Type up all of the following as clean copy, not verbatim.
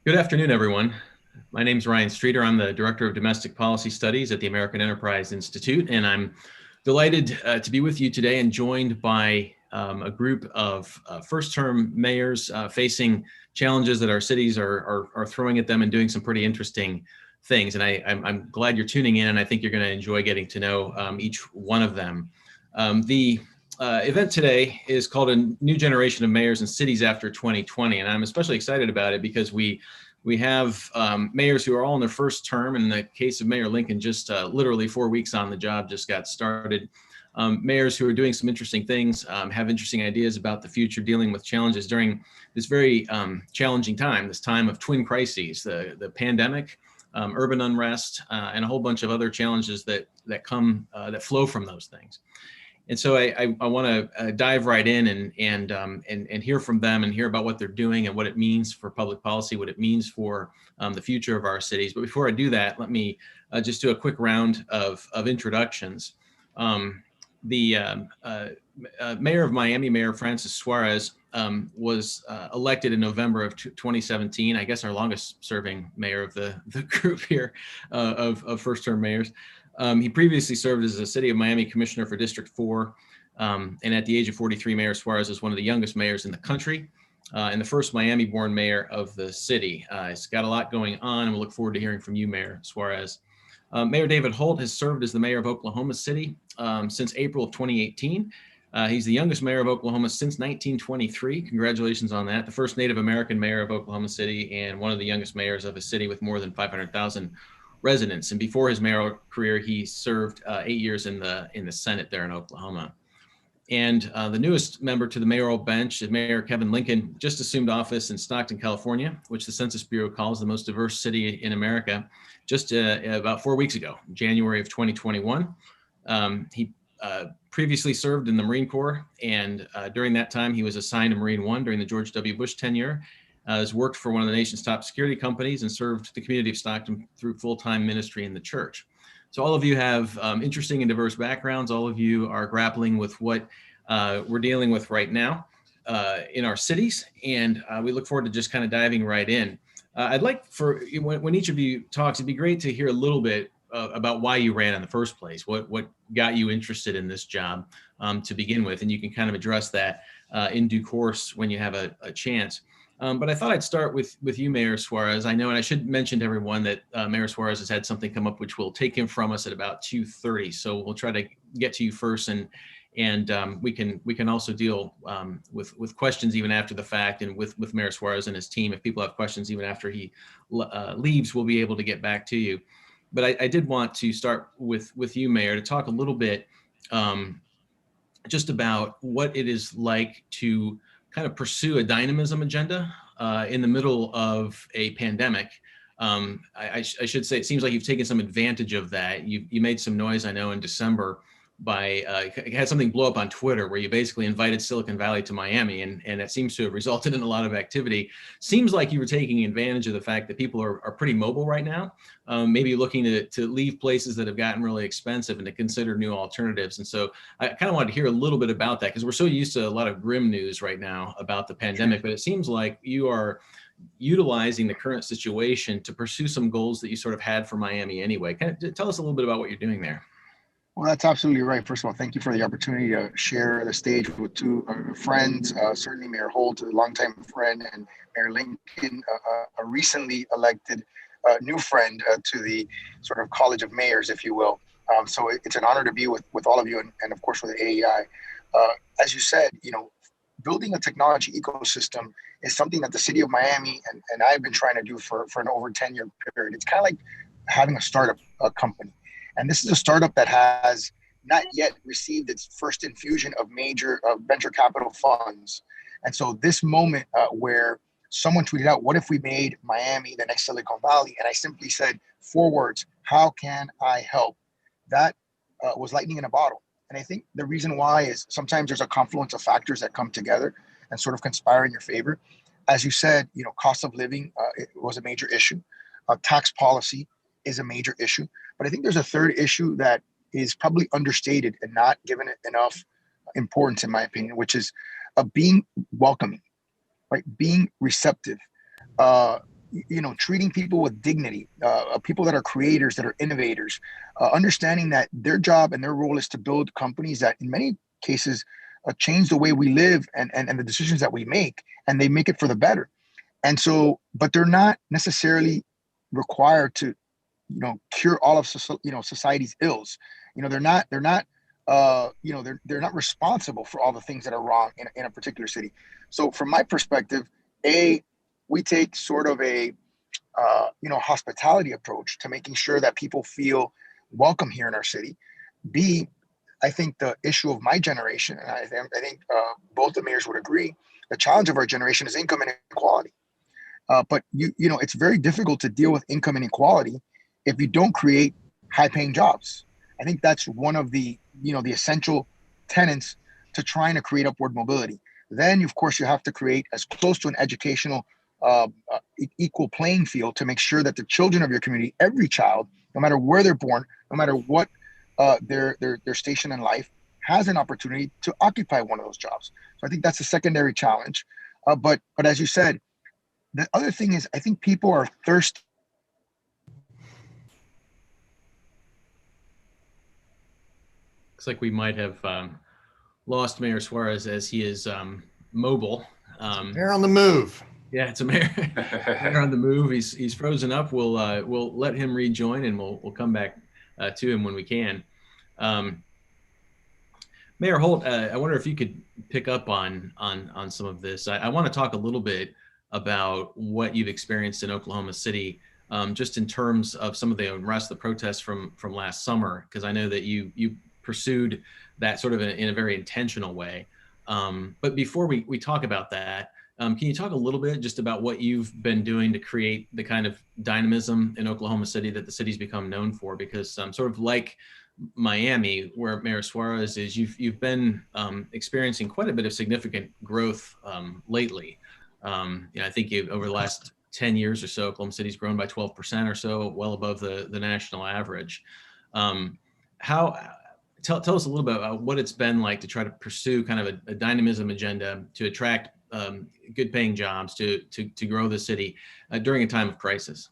Good afternoon, everyone. My name is Ryan Streeter. I'm the Director of Domestic Policy Studies at the American Enterprise Institute, and I'm delighted to be with you today and joined by a group of first-term mayors facing challenges that our cities are throwing at them and doing some pretty interesting things. And I'm glad you're tuning in, and I think you're going to enjoy getting to know each one of them. The event today is called A New Generation of Mayors and Cities After 2020, and I'm especially excited about it because we have mayors who are all in their first term. In the case of Mayor Lincoln, just literally 4 weeks on the job, just got started. Mayors who are doing some interesting things, have interesting ideas about the future, dealing with challenges during this very challenging time, this time of twin crises, the pandemic, urban unrest, and a whole bunch of other challenges that that flow from those things. And so I want to dive right in and hear from them and hear about what they're doing and what it means for public policy, what it means for the future of our cities. But before I do that, let me just do a quick round of introductions. The mayor of Miami, Mayor Francis Suarez, was elected in November of 2017. I guess our longest serving mayor of the group here of first-term mayors. He previously served as a City of Miami Commissioner for District 4, and at the age of 43, Mayor Suarez is one of the youngest mayors in the country, and the first Miami-born mayor of the city. He's got a lot going on, and we look forward to hearing from you, Mayor Suarez. Mayor David Holt has served as the mayor of Oklahoma City since April of 2018. He's the youngest mayor of Oklahoma since 1923. Congratulations on that. The first Native American mayor of Oklahoma City and one of the youngest mayors of a city with more than 500,000 residents. And before his mayoral career, he served 8 years in the Senate there in Oklahoma. And the newest member to the mayoral bench is Mayor Kevin Lincoln, just assumed office in Stockton, California, which the Census Bureau calls the most diverse city in America, just about 4 weeks ago, January of 2021. He previously served in the Marine Corps, and during that time, he was assigned to Marine One during the George W. Bush tenure. Has worked for one of the nation's top security companies and served the community of Stockton through full-time ministry in the church. So all of you have interesting and diverse backgrounds. All of you are grappling with what we're dealing with right now in our cities, and we look forward to just kind of diving right in. I'd like for when each of you talks, it'd be great to hear a little bit about why you ran in the first place, what got you interested in this job to begin with, and you can kind of address that in due course when you have a chance. But I thought I'd start with you, Mayor Suarez. I know, and I should mention to everyone that Mayor Suarez has had something come up which will take him from us at about 2:30. So we'll try to get to you first, and we can also deal with questions even after the fact, and with Mayor Suarez and his team. If people have questions even after he leaves, we'll be able to get back to you. But I did want to start with you, Mayor, to talk a little bit just about what it is like to kind of pursue a dynamism agenda in the middle of a pandemic. I should say, it seems like you've taken some advantage of that. You made some noise, I know, in December by had something blow up on Twitter where you basically invited Silicon Valley to Miami, and it seems to have resulted in a lot of activity. Seems like you were taking advantage of the fact that people are pretty mobile right now, maybe looking to leave places that have gotten really expensive and to consider new alternatives. And so I kind of wanted to hear a little bit about that, because we're so used to a lot of grim news right now about the pandemic, but it seems like you are utilizing the current situation to pursue some goals that you sort of had for Miami anyway. Kind of tell us a little bit about what you're doing there. Well, that's absolutely right. First of all, thank you for the opportunity to share the stage with two friends, certainly Mayor Holt, a longtime friend, and Mayor Lincoln, a recently elected new friend to the sort of College of Mayors, if you will. So it's an honor to be with all of you, and of course with the AEI. As you said, building a technology ecosystem is something that the city of Miami and I've been trying to do for an over 10-year period. It's kind of like having a startup company. And this is a startup that has not yet received its first infusion of major venture capital funds. And so this moment where someone tweeted out, what if we made Miami the next Silicon Valley? And I simply said 4 words: how can I help? That was lightning in a bottle. And I think the reason why is sometimes there's a confluence of factors that come together and sort of conspire in your favor. As you said, cost of living it was a major issue. Tax policy is a major issue. But I think there's a third issue that is probably understated and not given it enough importance, in my opinion, which is being welcoming, right? Being receptive. treating people with dignity, people that are creators, that are innovators, understanding that their job and their role is to build companies that in many cases change the way we live and the decisions that we make, and they make it for the better. And so, but they're not necessarily required to, cure all of society's ills. They're not responsible for all the things that are wrong in a particular city. So from my perspective, we take sort of a hospitality approach to making sure that people feel welcome here in our city. B, I think the issue of my generation, and I think both the mayors would agree, the challenge of our generation is income inequality. But it's very difficult to deal with income inequality if you don't create high-paying jobs. I think that's one of the the essential tenets to trying to create upward mobility. Then, of course, you have to create as close to an educational equal playing field to make sure that the children of your community, every child, no matter where they're born, no matter what their station in life, has an opportunity to occupy one of those jobs. So I think that's a secondary challenge. But as you said, the other thing is I think people are thirsty. Looks like we might have lost Mayor Suarez as he is mobile. They're on the move. Yeah, it's a mayor, mayor on the move. He's frozen up. We'll let him rejoin, and we'll come back to him when we can. Mayor Holt, I wonder if you could pick up on some of this. I want to talk a little bit about what you've experienced in Oklahoma City, just in terms of some of the unrest, the protests from last summer, because I know that you pursued that sort of in a very intentional way. But before we talk about that, can you talk a little bit just about what you've been doing to create the kind of dynamism in Oklahoma City that the city's become known for? Because sort of like Miami, where Mayor Suarez is, you've been experiencing quite a bit of significant growth lately. I think over the last 10 years or so, Oklahoma City's grown by 12% or so, well above the national average. Tell us a little bit about what it's been like to try to pursue kind of a dynamism agenda to attract good paying jobs to grow the city during a time of crisis.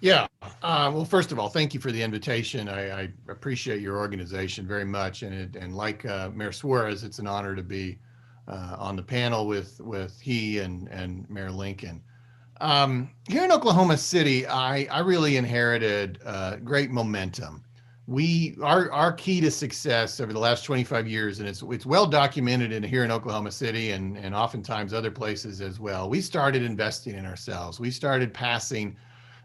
Yeah. Well, first of all, thank you for the invitation. I appreciate your organization very much. And like Mayor Suarez, it's an honor to be on the panel with he and Mayor Lincoln. Here in Oklahoma City, I really inherited great momentum. Our key to success over the last 25 years, and it's well documented here in Oklahoma City and oftentimes other places as well. We started investing in ourselves. We started passing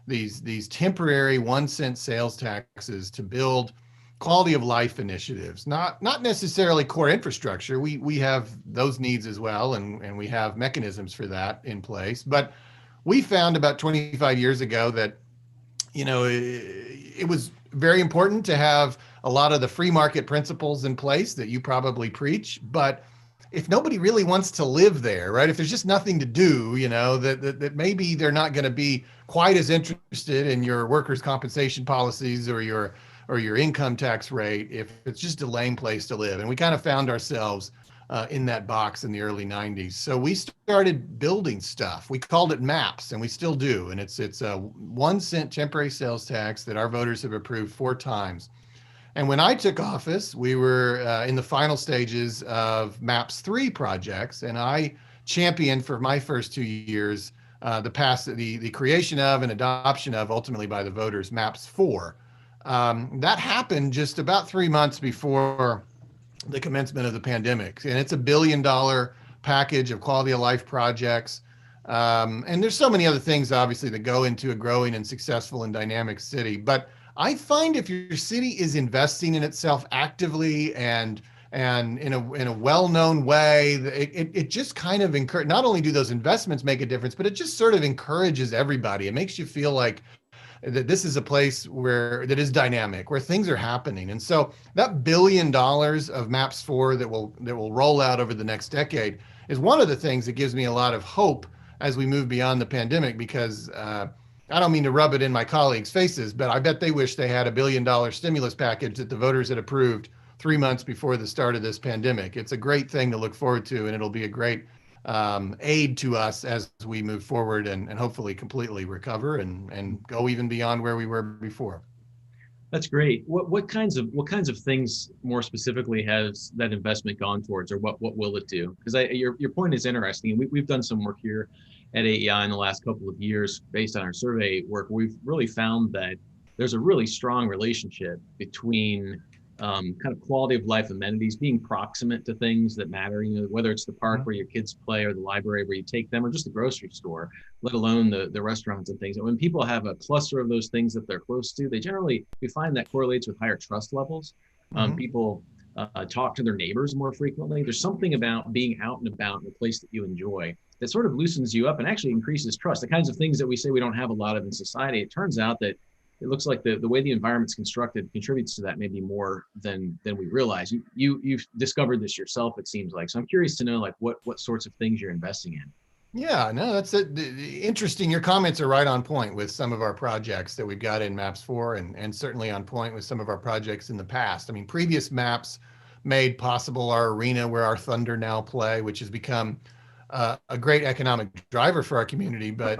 these temporary 1-cent sales taxes to build quality of life initiatives, not necessarily core infrastructure. We have those needs as well, and we have mechanisms for that in place. But we found about 25 years ago that it was very important to have a lot of the free market principles in place that you probably preach. But if nobody really wants to live there, right? If there's just nothing to do, that maybe they're not going to be quite as interested in your workers' compensation policies or your income tax rate if it's just a lame place to live. And we kind of found ourselves in that box in the early 90s. So we started building stuff. We called it MAPS, and we still do. And it's a 1-cent temporary sales tax that our voters have approved 4 times. And when I took office, we were in the final stages of MAPS 3 projects, and I championed for my first 2 years the creation of and adoption of, ultimately by the voters, MAPS 4. That happened just about 3 months before the commencement of the pandemic. And it's $1 billion package of quality of life projects. And there's so many other things, obviously, that go into a growing and successful and dynamic city. But I find if your city is investing in itself actively and in a well-known way, it just kind of not only do those investments make a difference, but it just sort of encourages everybody. It makes you feel like that this is a place that is dynamic, where things are happening. And so that $1 billion of MAPS 4 that will roll out over the next decade is one of the things that gives me a lot of hope as we move beyond the pandemic, because I don't mean to rub it in my colleagues' faces, but I bet they wish they had $1 billion stimulus package that the voters had approved 3 months before the start of this pandemic. It's a great thing to look forward to, and it'll be a great aid to us as we move forward and hopefully completely recover and go even beyond where we were before. That's great. What kinds of things more specifically has that investment gone towards, or what will it do? Because your point is interesting. We've done some work here at AEI in the last couple of years based on our survey work. We've really found that there's a really strong relationship between kind of quality of life amenities, being proximate to things that matter, whether it's the park where your kids play or the library where you take them, or just the grocery store, let alone the restaurants and things. And when people have a cluster of those things that they're close to, we find that correlates with higher trust levels. People talk to their neighbors more frequently. There's something about being out and about in a place that you enjoy that sort of loosens you up and actually increases trust. The kinds of things that we say we don't have a lot of in society, it turns out that it looks like the way the environment's constructed contributes to that maybe more than we realize. You've discovered this yourself, it seems like. So I'm curious to know like what sorts of things you're investing in. Yeah, no, that's interesting. Your comments are right on point with some of our projects that we've got in Maps 4 and certainly on point with some of our projects in the past. I mean, previous maps made possible our arena where our Thunder now play, which has become a great economic driver for our community, but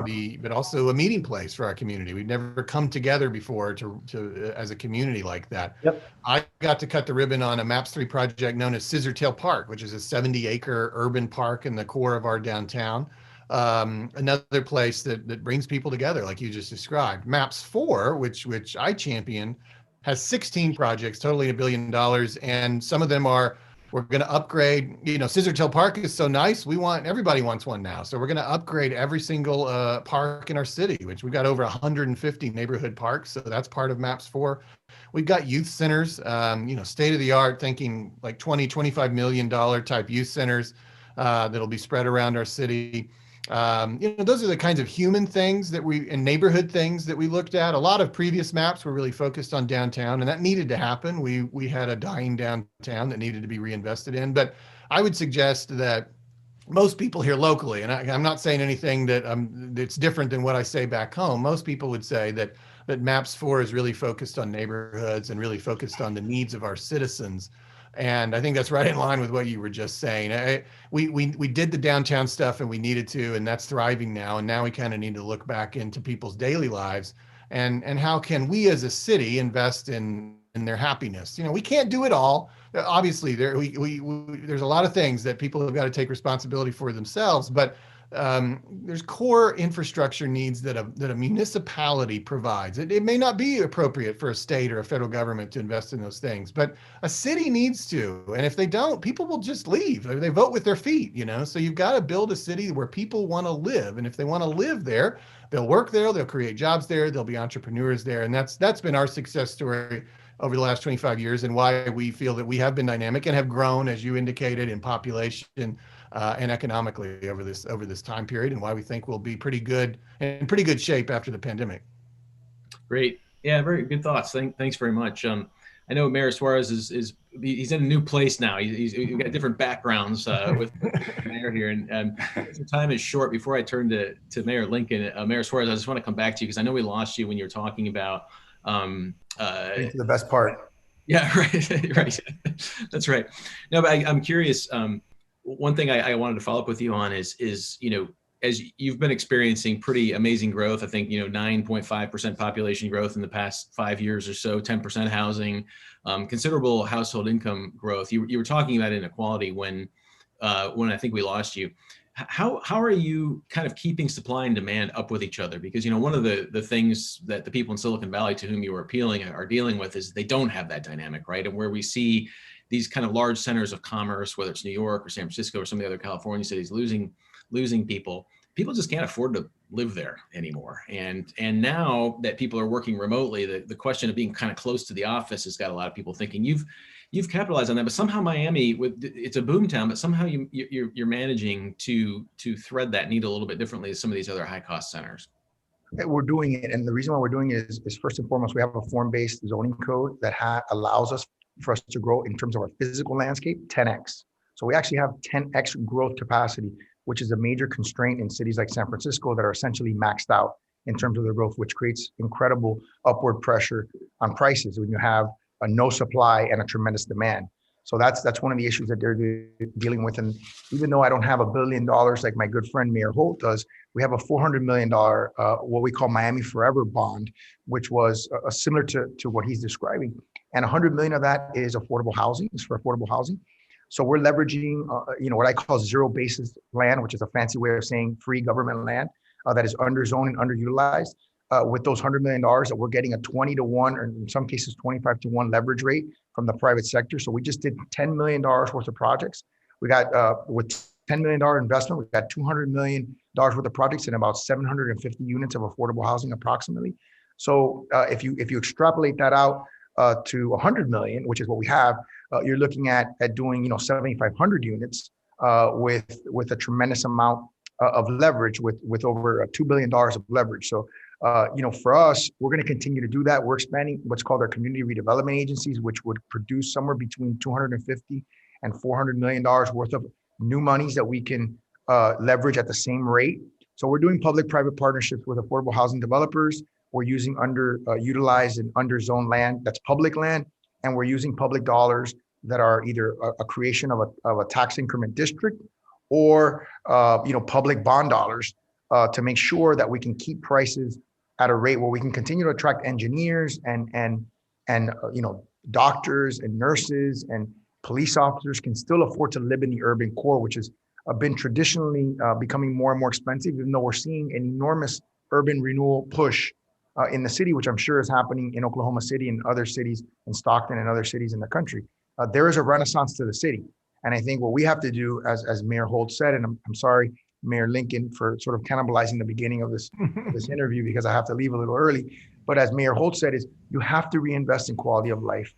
also a meeting place for our community. We've never come together before to as a community like that. Yep. I got to cut the ribbon on a Maps 3 project known as Scissortail Park, which is a 70-acre urban park in the core of our downtown. Another place that brings people together, like you just described. Maps 4, which I champion, has 16 projects totaling $1 billion, and some of them are. We're going to upgrade, Scissortail Park is so nice. Everybody wants one now. So we're going to upgrade every single park in our city, which we've got over 150 neighborhood parks. So that's part of Maps 4. We've got youth centers, state of the art, thinking like $25 million type youth centers that'll be spread around our city. Those are the kinds of human things and neighborhood things that we looked at. A lot of previous maps were really focused on downtown, and that needed to happen. We had a dying downtown that needed to be reinvested in. But I would suggest that most people here locally, and I'm not saying anything that's different than what I say back home. Most people would say that Maps 4 is really focused on neighborhoods and really focused on the needs of our citizens. And I think that's right in line with what you were just saying. We did the downtown stuff and we needed to, and that's thriving now. And now we kind of need to look back into people's daily lives and how can we as a city invest in their happiness. We can't do it all. Obviously, there's a lot of things that people have got to take responsibility for themselves, but there's core infrastructure needs that a municipality provides. It may not be appropriate for a state or a federal government to invest in those things, but a city needs to. And if they don't, people will just leave. They vote with their feet, So you've got to build a city where people want to live. And if they want to live there, they'll work there, they'll create jobs there, they'll be entrepreneurs there. And that's been our success story over the last 25 years and why we feel that we have been dynamic and have grown, as you indicated, in population and economically over this time period, and why we think we'll be in pretty good shape after the pandemic. Great. Yeah, very good thoughts. Thanks very much. I know Mayor Suarez he's in a new place now. He's got different backgrounds with Mayor here, and some time is short. Before I turn to Mayor Lincoln, Mayor Suarez, I just want to come back to you because I know we lost you when you were talking about the best part. Yeah, right, right. That's right. No, but I'm curious. One thing I wanted to follow up with you on is as you've been experiencing pretty amazing growth. I think 9.5% population growth in the past 5 years or so, 10% housing, considerable household income growth. You were talking about inequality when I think we lost you. How are you kind of keeping supply and demand up with each other? Because one of the things that the people in Silicon Valley to whom you are appealing are dealing with is they don't have that dynamic, right? And where we see these kind of large centers of commerce, whether it's New York or San Francisco or some of the other California cities, losing people just can't afford to live there anymore. And now that people are working remotely, the question of being kind of close to the office has got a lot of people thinking you've capitalized on that, but somehow Miami, it's a boom town, but somehow you're managing to thread that needle a little bit differently as some of these other high cost centers. We're doing it, and the reason why we're doing it is first and foremost, we have a form-based zoning code that allows us for us to grow in terms of our physical landscape 10x. So we actually have 10x growth capacity, which is a major constraint in cities like San Francisco that are essentially maxed out in terms of their growth, which creates incredible upward pressure on prices when you have a no supply and a tremendous demand. So that's one of the issues that they're dealing with. And even though I don't have $1 billion like my good friend Mayor Holt does, we have a $400 million, what we call Miami Forever bond, which was similar to what he's describing. And 100 million of that is affordable housing, is for affordable housing. So we're leveraging, what I call zero basis land, which is a fancy way of saying free government land that is underzoned and underutilized. With those $100 million that we're getting a 20 to 1, or in some cases 25 to 1 leverage rate from the private sector. So we just did $10 million worth of projects. We got with $10 million investment, we got $200 million worth of projects and about 750 units of affordable housing approximately. So if you extrapolate that out to 100 million, which is what we have, you're looking at doing 7,500 units with a tremendous amount of leverage, with over $2 billion of leverage. So for us, we're going to continue to do that. We're expanding what's called our community redevelopment agencies, which would produce somewhere between 250 and $400 million worth of new monies that we can leverage at the same rate. So we're doing public-private partnerships with affordable housing developers. We're using underutilized and underzoned land that's public land, and we're using public dollars that are either a creation of a tax increment district or public bond dollars to make sure that we can keep prices at a rate where we can continue to attract engineers and doctors and nurses and police officers can still afford to live in the urban core, which has been traditionally becoming more and more expensive, even though we're seeing an enormous urban renewal push in the city, which I'm sure is happening in Oklahoma City and other cities, in Stockton and other cities in the country. There is a renaissance to the city. And I think what we have to do, as Mayor Holt said, and I'm sorry, Mayor Lincoln, for sort of cannibalizing the beginning of this interview because I have to leave a little early. But as Mayor Holt said, is you have to reinvest in quality of life.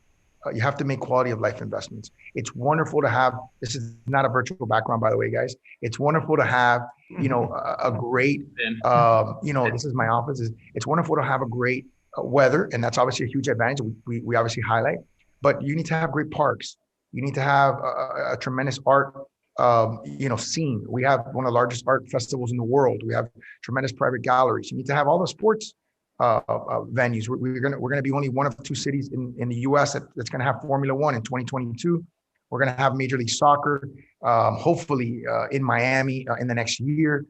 You have to make quality of life investments. It's wonderful to have, this is not a virtual background, by the way, guys. It's wonderful to have, a great, this is my office. It's wonderful to have a great weather. And that's obviously a huge advantage. We obviously highlight, but you need to have great parks. You need to have a tremendous art, scene. We have one of the largest art festivals in the world. We have tremendous private galleries. You need to have all the sports venues. We're gonna be only one of 2 cities in the U.S. that's gonna have Formula One in 2022. We're gonna have Major League Soccer, hopefully in Miami in the next year.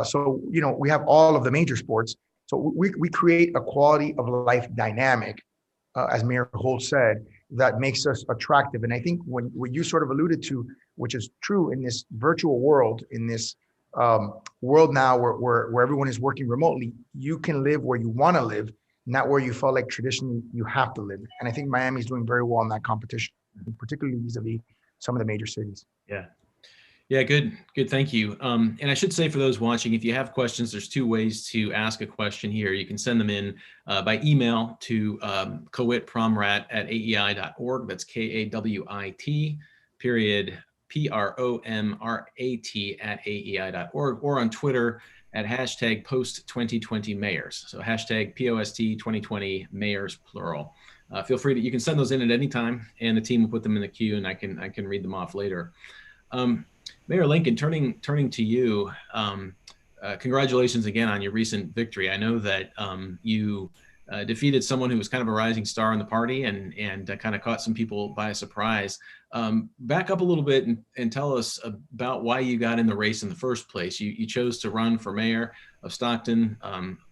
So we have all of the major sports. So we create a quality of life dynamic, as Mayor Holt said, that makes us attractive. And I think what you sort of alluded to, which is true in this virtual world, in this world now where everyone is working remotely, you can live where you want to live, not where you felt like traditionally you have to live. And I think Miami is doing very well in that competition, particularly vis-a-vis some of the major cities. Yeah, good. Thank you. And I should say for those watching, if you have questions, there's 2 ways to ask a question here. You can send them in by email to kawitpromrat@aei.org. That's KAWIT period PROMRAT@aei.org, or on Twitter at hashtag post2020mayors. So hashtag POST2020mayors plural. Feel free to, you can send those in at any time and the team will put them in the queue and I can read them off later. Mayor Lincoln, turning to you, congratulations again on your recent victory. I know that you defeated someone who was kind of a rising star in the party and kind of caught some people by surprise. Back up a little bit and tell us about why you got in the race in the first place. You chose to run for mayor of Stockton.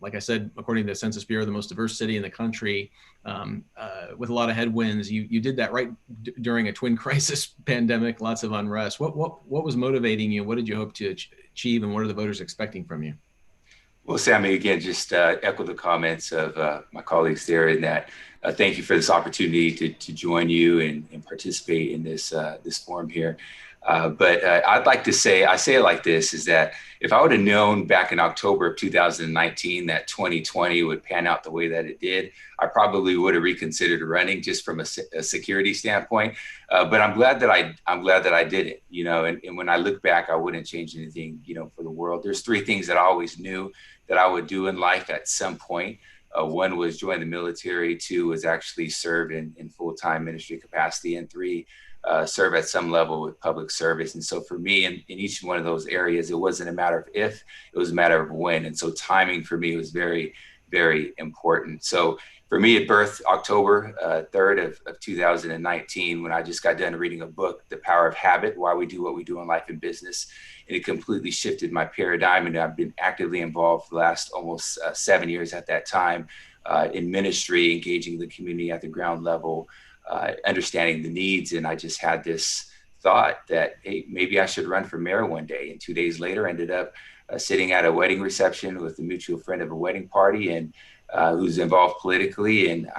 Like I said, according to the Census Bureau, the most diverse city in the country, with a lot of headwinds. You did that right during a twin crisis pandemic, lots of unrest. What was motivating you? What did you hope to achieve, and what are the voters expecting from you? Well, Sammy, again, just echo the comments of my colleagues there in that thank you for this opportunity to join you and participate in this forum here. But I'd like to say, I say it like this, is that if I would have known back in October of 2019 that 2020 would pan out the way that it did, I probably would have reconsidered running just from a security standpoint. But I'm glad that I did it, and when I look back, I wouldn't change anything, for the world. There's 3 things that I always knew that I would do in life at some point. 1 was join the military, 2 was actually serve in full-time ministry capacity, and 3, serve at some level with public service. And so for me, in each one of those areas, it wasn't a matter of if, it was a matter of when. And so timing for me was very, very important. So For me, it birthed October 3rd of 2019, when I just got done reading a book, The Power of Habit, Why We Do What We Do in Life and Business. And it completely shifted my paradigm. And I've been actively involved for the last almost 7 years at that time in ministry, engaging the community at the ground level, understanding the needs. And I just had this thought that, hey, maybe I should run for mayor one day. And 2 days later, ended up sitting at a wedding reception with a mutual friend of a wedding party, and who's involved politically. And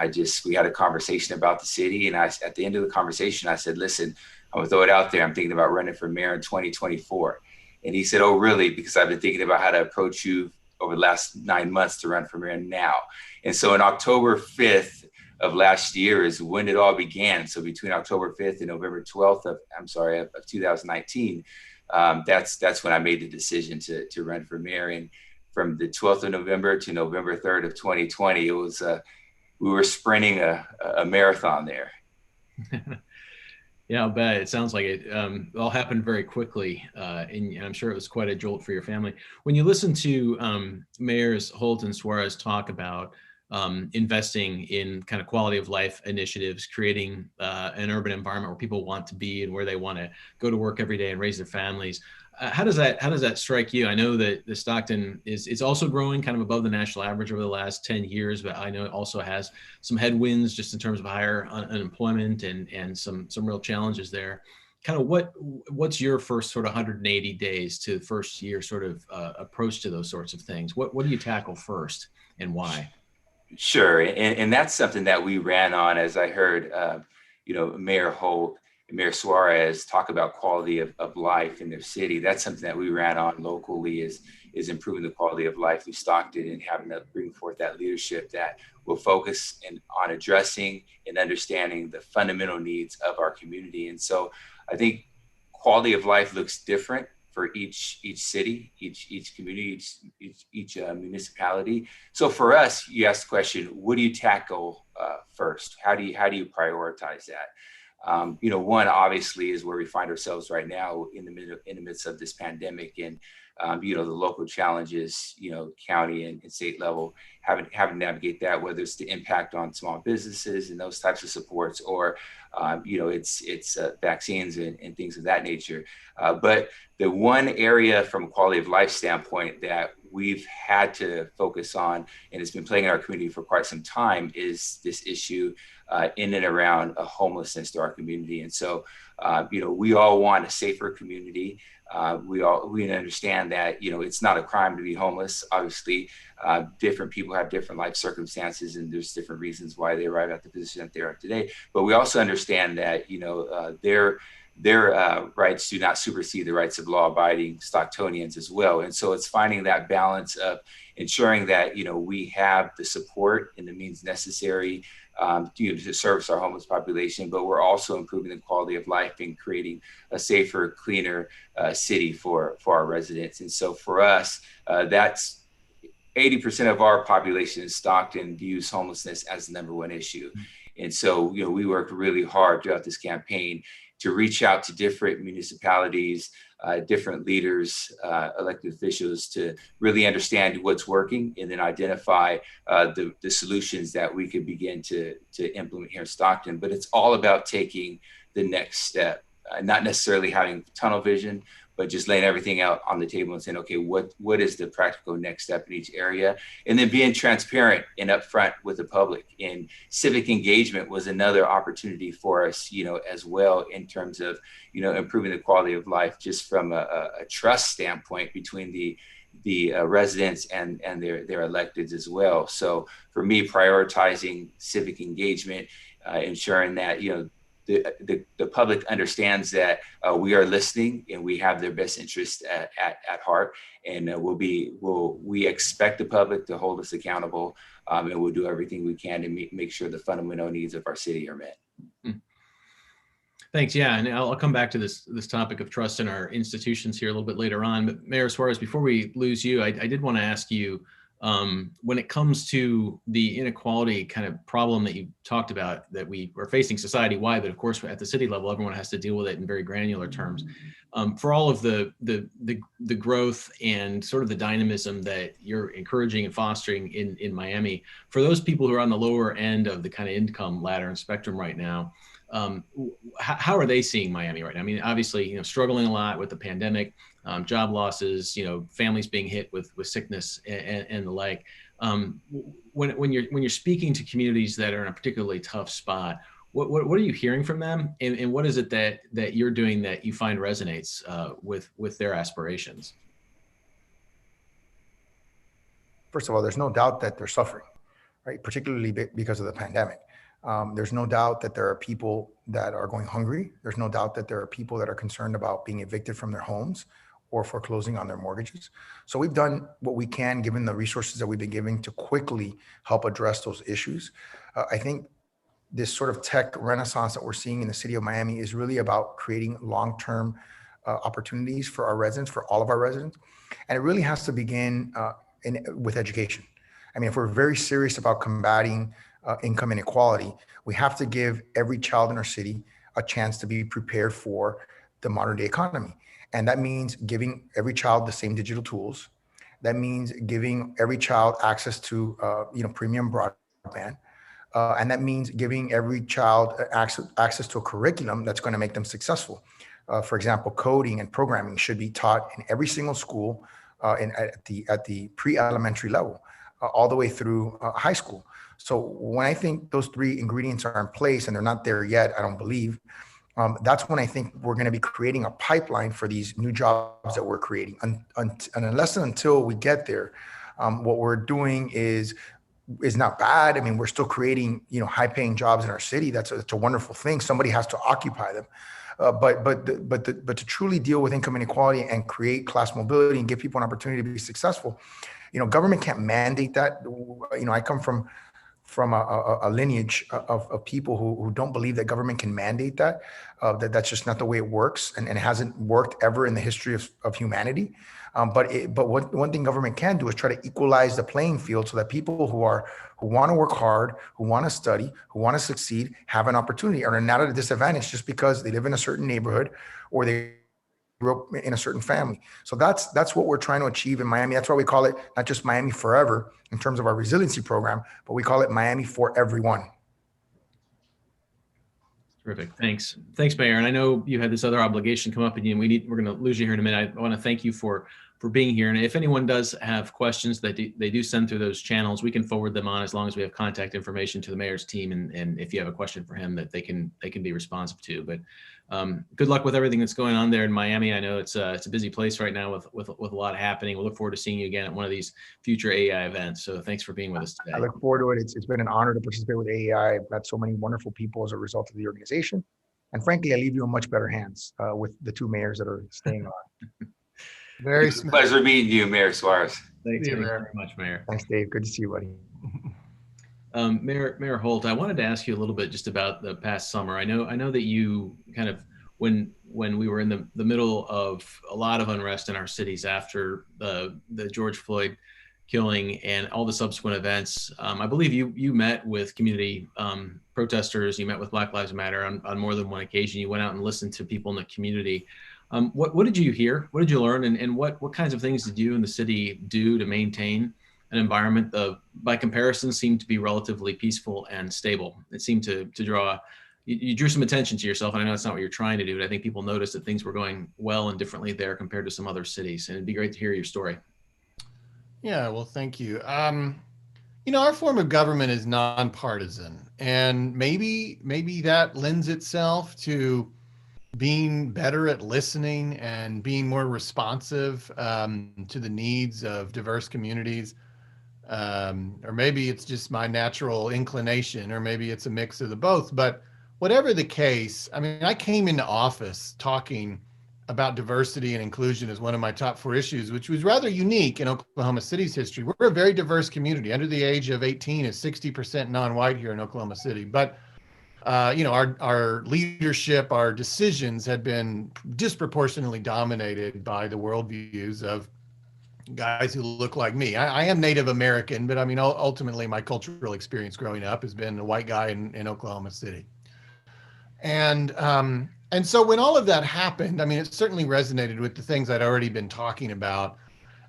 we had a conversation about the city. And at the end of the conversation, I said, listen, I'm gonna throw it out there. I'm thinking about running for mayor in 2024. And he said, oh, really? Because I've been thinking about how to approach you over the last 9 months to run for mayor now. And so in October 5th of last year is when it all began. So between October 5th and November 12th of 2019, that's when I made the decision to run for mayor. And from the 12th of November to November 3rd of 2020, it was we were sprinting a marathon there. Yeah, I'll bet. It sounds like it all happened very quickly, and I'm sure it was quite a jolt for your family. When you listen to Mayors Holt and Suarez talk about investing in kind of quality of life initiatives, creating an urban environment where people want to be and where they want to go to work every day and raise their families, how does that strike you? I know that the Stockton is also growing kind of above the national average over the last 10 years, but I know it also has some headwinds just in terms of higher unemployment and some real challenges there. Kind of what's your first sort of 180 days to the first year sort of approach to those sorts of things? What do you tackle first and why? Sure, and that's something that we ran on as I heard, Mayor Holt and Mayor Suarez talk about quality of life in their city. That's something that we ran on locally is improving the quality of life through Stockton and having to bring forth that leadership that will focus on addressing and understanding the fundamental needs of our community. And so I think quality of life looks different for each city, each community, each municipality. So for us, you asked the question, what do you tackle first? How do you prioritize that? One obviously is where we find ourselves right now in the midst of this pandemic, and the local challenges, county and state level, having to navigate that, whether it's the impact on small businesses and those types of supports, or it's vaccines and things of that nature. But the one area from a quality of life standpoint that we've had to focus on, and it's been playing in our community for quite some time, is this issue in and around homelessness to our community. And so, we all want a safer community. We understand that, it's not a crime to be homeless. Obviously, different people have different life circumstances, and there's different reasons why they arrive at the position that they are today. But we also understand that, their rights do not supersede the rights of law-abiding Stocktonians as well. And so it's finding that balance of ensuring that, we have the support and the means necessary to service our homeless population, but we're also improving the quality of life and creating a safer, cleaner city for our residents. And so for us, that's 80% of our population in Stockton views homelessness as the number one issue. And so, we worked really hard throughout this campaign to reach out to different municipalities, different leaders, elected officials, to really understand what's working and then identify the solutions that we could begin to implement here in Stockton. But it's all about taking the next step, not necessarily having tunnel vision, but just laying everything out on the table and saying, okay, what is the practical next step in each area? And then being transparent and upfront with the public. And civic engagement was another opportunity for us, as well, in terms of, improving the quality of life just from a trust standpoint between the residents and their electeds as well. So for me, prioritizing civic engagement, ensuring that, the public understands that we are listening and we have their best interest at heart, and we expect the public to hold us accountable, and we'll do everything we can to make sure the fundamental needs of our city are met. Thanks. Yeah, and I'll come back to this topic of trust in our institutions here a little bit later on. But Mayor Suarez, before we lose you, I did want to ask you when it comes to the inequality kind of problem that you talked about that we are facing society-wide, but of course at the city level, everyone has to deal with it in very granular terms. For all of the growth and sort of the dynamism that you're encouraging and fostering in Miami, for those people who are on the lower end of the kind of income ladder and spectrum right now, how are they seeing Miami right now? I mean, obviously, struggling a lot with the pandemic, job losses, families being hit with sickness and the like. When you're speaking to communities that are in a particularly tough spot, what are you hearing from them, and what is it that you're doing that you find resonates with their aspirations? First of all, there's no doubt that they're suffering, right? Particularly because of the pandemic. There's no doubt that there are people that are going hungry. There's no doubt that there are people that are concerned about being evicted from their homes or foreclosing on their mortgages. So we've done what we can, given the resources that we've been giving, to quickly help address those issues. I think this sort of tech renaissance that we're seeing in the city of Miami is really about creating long-term opportunities for our residents, for all of our residents. And it really has to begin with education. I mean, if we're very serious about combating income inequality, we have to give every child in our city a chance to be prepared for the modern day economy. And that means giving every child the same digital tools. That means giving every child access to premium broadband. And that means giving every child access to a curriculum that's going to make them successful. For example, coding and programming should be taught in every single school at the pre-elementary level, all the way through high school. So when I think those three ingredients are in place, and they're not there yet, I don't believe, that's when I think we're going to be creating a pipeline for these new jobs that we're creating. And unless and until we get there, what we're doing is not bad. I mean, we're still creating, high-paying jobs in our city. That's a wonderful thing. Somebody has to occupy them. But to truly deal with income inequality and create class mobility and give people an opportunity to be successful, government can't mandate that. I come from a lineage of people who don't believe that government can mandate that. That's just not the way it works, and it hasn't worked ever in the history of humanity. But one thing government can do is try to equalize the playing field so that people who want to work hard, who want to study, who want to succeed, have an opportunity, or are not at a disadvantage just because they live in a certain neighborhood or they grew up in a certain family. So that's what we're trying to achieve in Miami. That's why we call it not just Miami Forever in terms of our resiliency program, but we call it Miami for Everyone. Terrific. Thanks, Mayor. And I know you had this other obligation come up, and we're going to lose you here in a minute. I want to thank you for being here. And if anyone does have questions that they do send through those channels, we can forward them on as long as we have contact information to the mayor's team. And if you have a question for him, that they can be responsive to. But good luck with everything that's going on there in Miami. I know it's a busy place right now with a lot happening. We'll look forward to seeing you again at one of these future AEI events. So thanks for being with us today. I look forward to it. It's been an honor to participate with AEI. I've met so many wonderful people as a result of the organization. And frankly, I leave you in much better hands with the two mayors that are staying on. Very smooth. Pleasure meeting you, Mayor Suarez. Thanks very much, Mayor. Thanks, Dave. Good to see you, buddy. Mayor Holt, I wanted to ask you a little bit just about the past summer. I know that you kind of, when we were in the middle of a lot of unrest in our cities after the George Floyd killing and all the subsequent events, I believe you met with community protesters. You met with Black Lives Matter on more than one occasion. You went out and listened to people in the community. What did you hear? What did you learn? And what kinds of things did you and the city do to maintain an environment that, by comparison, seemed to be relatively peaceful and stable? It seemed to draw, you drew some attention to yourself, and I know that's not what you're trying to do, but I think people noticed that things were going well and differently there compared to some other cities. And it'd be great to hear your story. Yeah, well, thank you. Our form of government is nonpartisan, and maybe that lends itself to being better at listening and being more responsive to the needs of diverse communities. Or maybe it's just my natural inclination, or maybe it's a mix of the both. But whatever the case, I mean, I came into office talking about diversity and inclusion as one of my top 4 issues, which was rather unique in Oklahoma City's history. We're a very diverse community. Under the age of 18 is 60% non-white here in Oklahoma City. But our leadership, our decisions had been disproportionately dominated by the worldviews of guys who look like me. I am Native American, but I mean, ultimately my cultural experience growing up has been a white guy in Oklahoma City. And so when all of that happened, I mean, it certainly resonated with the things I'd already been talking about.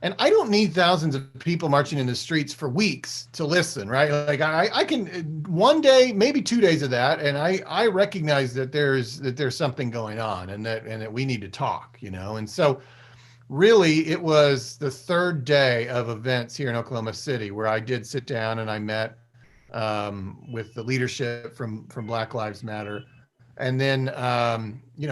And I don't need thousands of people marching in the streets for weeks to listen, right? Like I can one day, maybe 2 days of that, and I recognize that there's something going on, and that we need to talk, you know. And so really, it was the third day of events here in Oklahoma City where I did sit down and I met with the leadership from Black Lives Matter, and then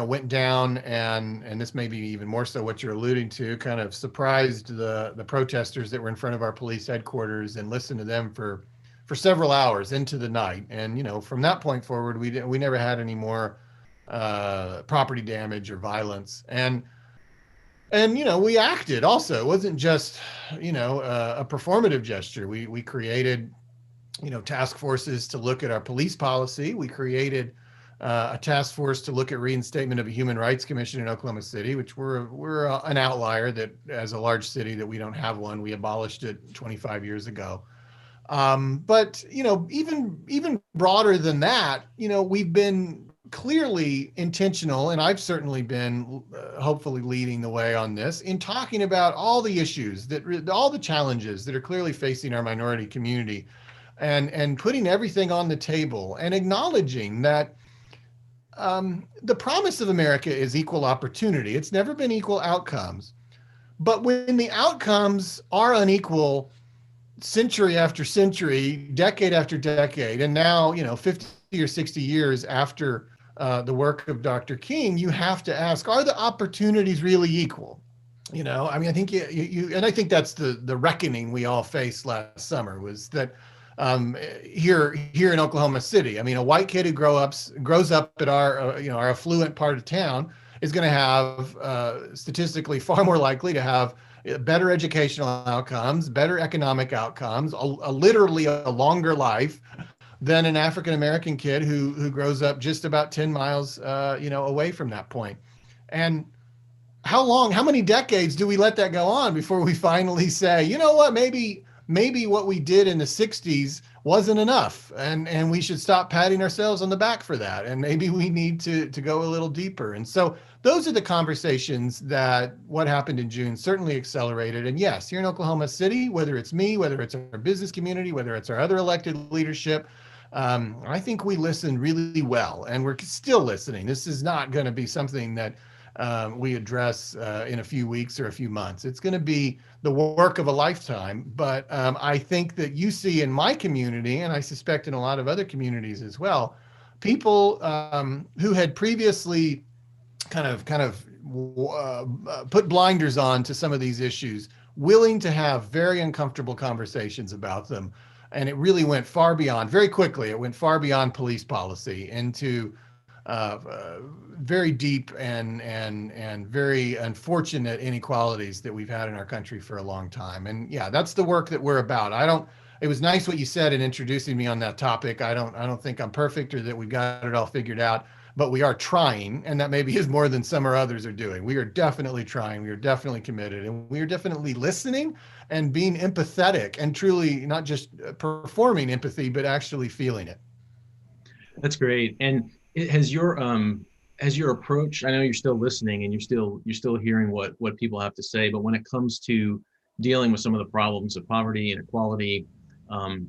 went down and this may be even more so what you're alluding to, kind of surprised the protesters that were in front of our police headquarters and listened to them for several hours into the night. And from that point forward, we never had any more property damage or violence. And we acted also. It wasn't just a performative gesture. We created task forces to look at our police policy. We created a task force to look at reinstatement of a human rights commission in Oklahoma City, which we're an outlier that as a large city that we don't have one. We abolished it 25 years ago. But even broader than that, we've been clearly intentional, and I've certainly been hopefully leading the way on this in talking about all the issues all the challenges that are clearly facing our minority community, and putting everything on the table and acknowledging that the promise of America is equal opportunity. It's never been equal outcomes. But when the outcomes are unequal century after century, decade after decade, and now, 50 or 60 years after the work of Dr. King, you have to ask, are the opportunities really equal? I mean, I think and I think that's the reckoning we all faced last summer, was that here in Oklahoma City, I mean, a white kid who grows up at our affluent part of town is going to have statistically far more likely to have better educational outcomes, better economic outcomes, literally a longer life than an African American kid who grows up just about 10 miles away from that point. And how many decades do we let that go on before we finally say, you know what, maybe what we did in the 60s wasn't enough, and we should stop patting ourselves on the back for that, and maybe we need to go a little deeper. And so those are the conversations that what happened in June certainly accelerated. And yes, here in Oklahoma City, whether it's me, whether it's our business community, whether it's our other elected leadership, I think we listened really well, and we're still listening. This is not going to be something that we address in a few weeks or a few months. It's going to be the work of a lifetime. But I think that you see in my community, and I suspect in a lot of other communities as well, people who had previously kind of put blinders on to some of these issues, willing to have very uncomfortable conversations about them. And it really went far beyond, very quickly, it went far beyond police policy into very deep and very unfortunate inequalities that we've had in our country for a long time. And yeah, that's the work that we're about. It was nice what you said in introducing me on that topic. I don't think I'm perfect or that we've got it all figured out, but we are trying, and that maybe is more than some or others are doing. We are definitely trying. We are definitely committed, and we are definitely listening and being empathetic, and truly not just performing empathy, but actually feeling it. That's great. And has your approach, I know you're still listening and you're still hearing what people have to say, but when it comes to dealing with some of the problems of poverty, inequality,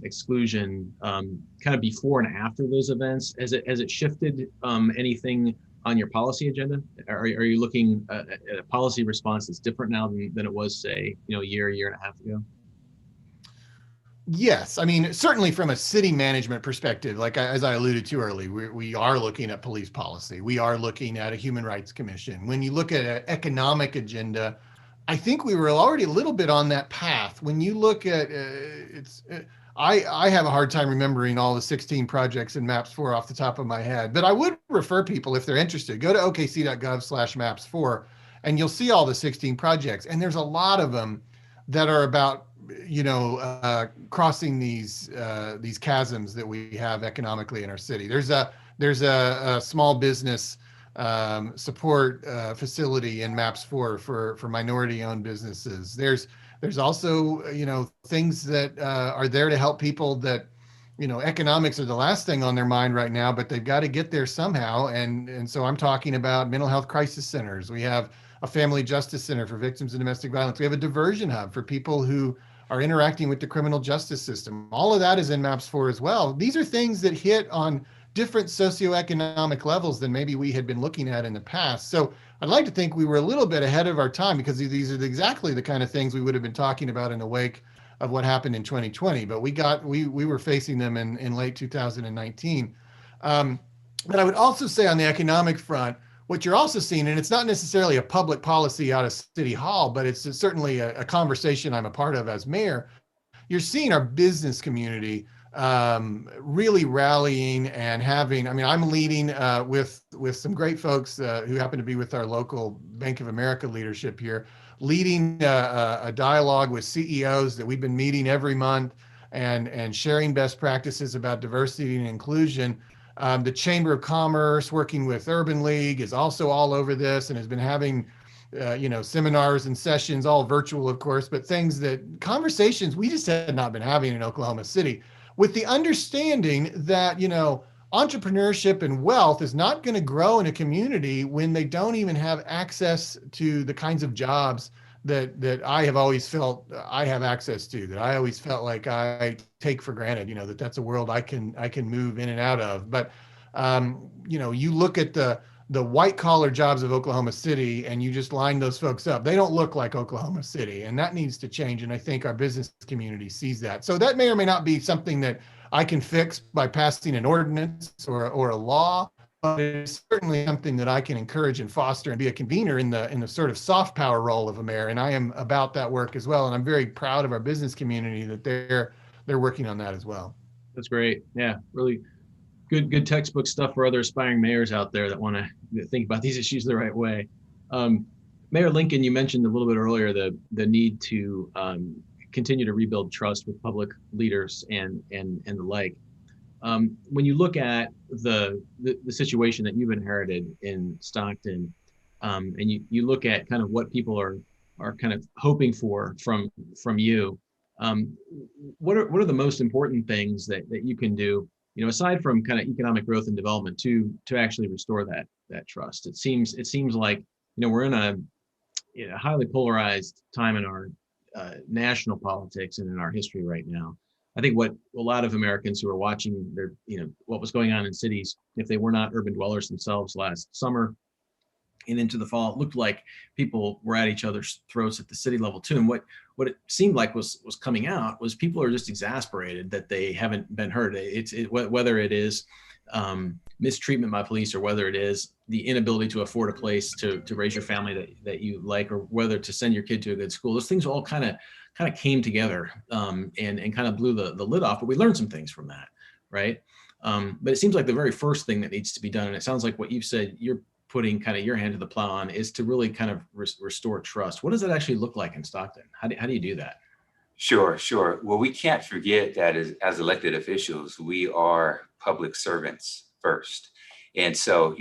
exclusion, kind of before and after those events, has it shifted anything on your policy agenda? Are you looking at a policy response that's different now than it was, say, a year and a half ago? Yes, I mean, certainly from a city management perspective, like as I alluded to earlier, we are looking at police policy. We are looking at a human rights commission. When you look at an economic agenda, I think we were already a little bit on that path. When you look at I have a hard time remembering all the 16 projects in MAPS 4 off the top of my head, but I would refer people, if they're interested, go to okc.gov/MAPS4, and you'll see all the 16 projects. And there's a lot of them that are about crossing these chasms that we have economically in our city. There's a small business support facility in MAPS 4 for minority-owned businesses. There's also, things that are there to help people that, economics are the last thing on their mind right now, but they've got to get there somehow. And so I'm talking about mental health crisis centers. We have a family justice center for victims of domestic violence. We have a diversion hub for people who are interacting with the criminal justice system. All of that is in MAPS 4 as well. These are things that hit on different socioeconomic levels than maybe we had been looking at in the past. So I'd like to think we were a little bit ahead of our time, because these are exactly the kind of things we would have been talking about in the wake of what happened in 2020, but we were facing them in late 2019. But I would also say on the economic front, what you're also seeing, and it's not necessarily a public policy out of City Hall, but it's certainly a conversation I'm a part of as mayor, you're seeing our business community really rallying and having, I'm leading with some great folks who happen to be with our local Bank of America leadership here, leading a dialogue with CEOs that we've been meeting every month and sharing best practices about diversity and inclusion. The Chamber of Commerce, working with Urban League, is also all over this and has been having seminars and sessions, all virtual, of course, but conversations we just had not been having in Oklahoma City, with the understanding that, entrepreneurship and wealth is not going to grow in a community when they don't even have access to the kinds of jobs that I have always felt I have access to, that I always felt like I take for granted, that's a world I can move in and out of. But, you look at the white collar jobs of Oklahoma City and you just line those folks up. They don't look like Oklahoma City, and that needs to change. And I think our business community sees that. So that may or may not be something that I can fix by passing an ordinance or a law, but it's certainly something that I can encourage and foster and be a convener in the sort of soft power role of a mayor. And I am about that work as well. And I'm very proud of our business community that they're working on that as well. That's great. Yeah, really good textbook stuff for other aspiring mayors out there that want to think about these issues the right way. Mayor Lincoln, you mentioned a little bit earlier the need to continue to rebuild trust with public leaders and the like. When you look at the situation that you've inherited in Stockton, and you look at kind of what people are kind of hoping for from you, what are the most important things that you can do, aside from kind of economic growth and development, to actually restore that trust? It seems like we're in a highly polarized time in our national politics and in our history right now. I think what a lot of Americans who are watching what was going on in cities, if they were not urban dwellers themselves last summer and into the fall, it looked like people were at each other's throats at the city level too. And what it seemed like was coming out was people are just exasperated that they haven't been heard. Whether it is mistreatment by police, or whether it is the inability to afford a place to raise your family that you like, or whether to send your kid to a good school. Those things all kind of came together and kind of blew the lid off. But we learned some things from that, right? But it seems like the very first thing that needs to be done, and it sounds like what you've said, you're putting kind of your hand to the plow on, is to really kind of restore trust. What does that actually look like in Stockton? How do you do that? Sure. Well, we can't forget that as elected officials, we are public servants first. And so,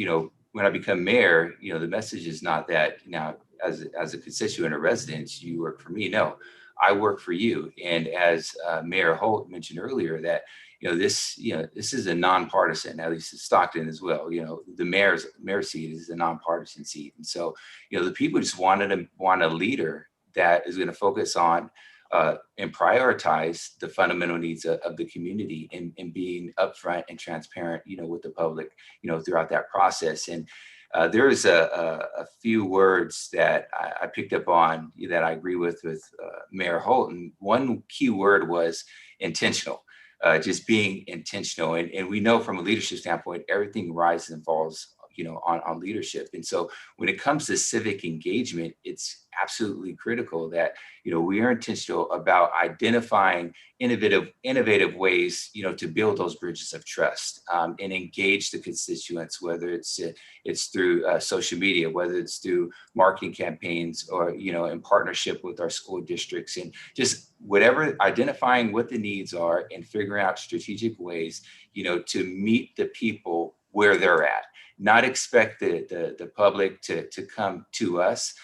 when I become mayor, the message is not that now as a constituent or resident, you work for me. No, I work for you. And as Mayor Holt mentioned earlier, that this is a nonpartisan, at least in Stockton as well. The mayor's seat is a nonpartisan seat, and so the people just want a leader that is going to focus on and prioritize the fundamental needs of the community, and being upfront and transparent, with the public, throughout that process. And there is a few words that I picked up on that I agree with Mayor Holt. And one key word was intentional, just being intentional. And we know from a leadership standpoint, everything rises and falls, on leadership. And so when it comes to civic engagement, it's absolutely critical that, we are intentional about identifying innovative ways, to build those bridges of trust, and engage the constituents, whether it's through social media, whether it's through marketing campaigns, or, in partnership with our school districts, and just whatever, identifying what the needs are and figuring out strategic ways, to meet the people where they're at. Not expect the public to come to us,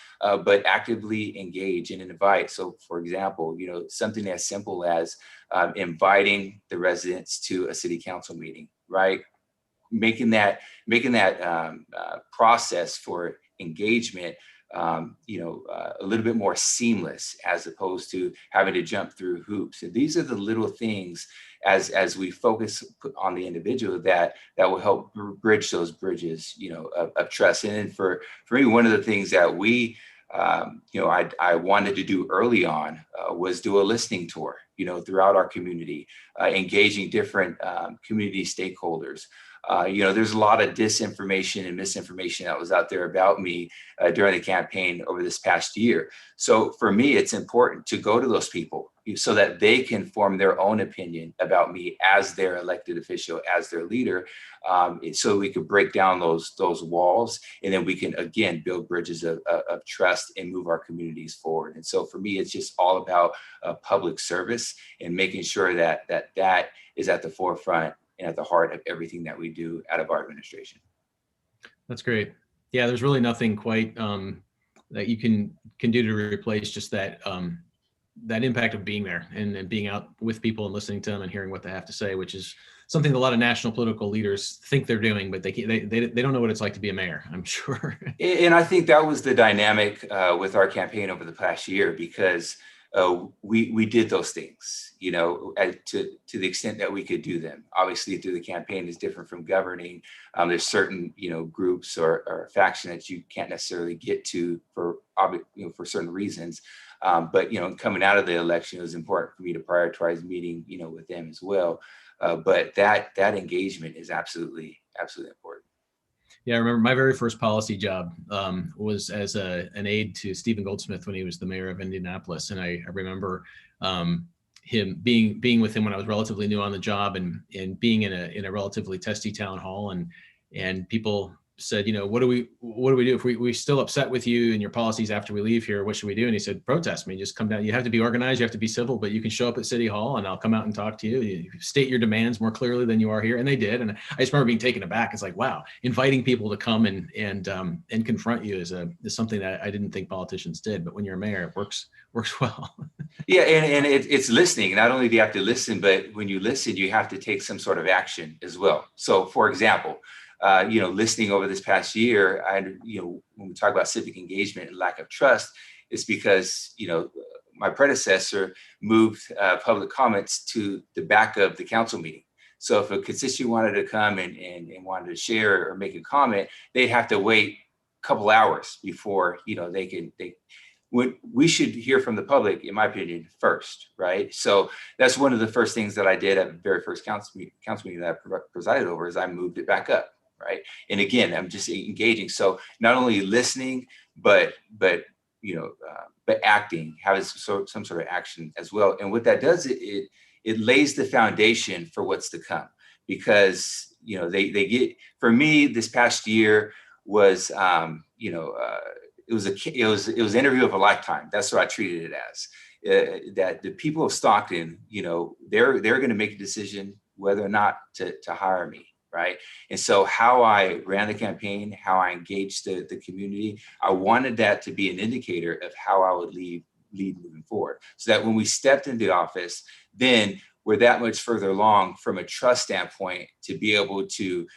but actively engage and invite. So for example, something as simple as inviting the residents to a city council meeting, right? Making that process for engagement, a little bit more seamless, as opposed to having to jump through hoops. And these are the little things as we focus on the individual that will help bridge those bridges, of trust. And then for me, one of the things that we, I wanted to do early on was do a listening tour, throughout our community, engaging different community stakeholders. There's a lot of disinformation and misinformation that was out there about me during the campaign over this past year. So for me, it's important to go to those people so that they can form their own opinion about me as their elected official, as their leader, so we could break down those walls, and then we can, again, build bridges of trust and move our communities forward. And so for me, it's just all about public service and making sure that is at the forefront and at the heart of everything that we do out of our administration. That's great. Yeah, there's really nothing quite that you can do to replace just that impact of being there and being out with people and listening to them and hearing what they have to say, which is something a lot of national political leaders think they're doing, but they don't know what it's like to be a mayor, I'm sure. And I think that was the dynamic with our campaign over the past year, because we did those things, to the extent that we could do them. Obviously, through the campaign is different from governing. There's certain, groups or faction that you can't necessarily get to for certain reasons. But coming out of the election, it was important for me to prioritize meeting, with them as well. But that engagement is absolutely important. Yeah, I remember my very first policy job was as an aide to Stephen Goldsmith when he was the mayor of Indianapolis, and I remember him being with him when I was relatively new on the job, and being in a relatively testy town hall, and people said, what do we do if we still upset with you and your policies after we leave here? What should we do? And he said, protest me. Just come down. You have to be organized. You have to be civil, but you can show up at City Hall and I'll come out and talk to you. You state your demands more clearly than you are here. And they did. And I just remember being taken aback. It's like, wow, inviting people to come and confront you is something that I didn't think politicians did. But when you're a mayor, it works well. Yeah, and it's listening. Not only do you have to listen, but when you listen, you have to take some sort of action as well. So, for example, listening over this past year, when we talk about civic engagement and lack of trust, it's because, my predecessor moved public comments to the back of the council meeting. So if a constituent wanted to come and wanted to share or make a comment, they'd have to wait a couple hours before, we should hear from the public, in my opinion, first, right? So that's one of the first things that I did at the very first council meeting that I presided over, is I moved it back up. Right. And again, I'm just engaging. So not only listening, but acting, having some sort of action as well. And what that does, it lays the foundation for what's to come, because, they get, for me, this past year was, it was an interview of a lifetime. That's what I treated it as. That the people of Stockton, they're going to make a decision whether or not to hire me. Right. And so how I ran the campaign, how I engaged the community, I wanted that to be an indicator of how I would lead moving forward, so that when we stepped into office, then we're that much further along from a trust standpoint to be able to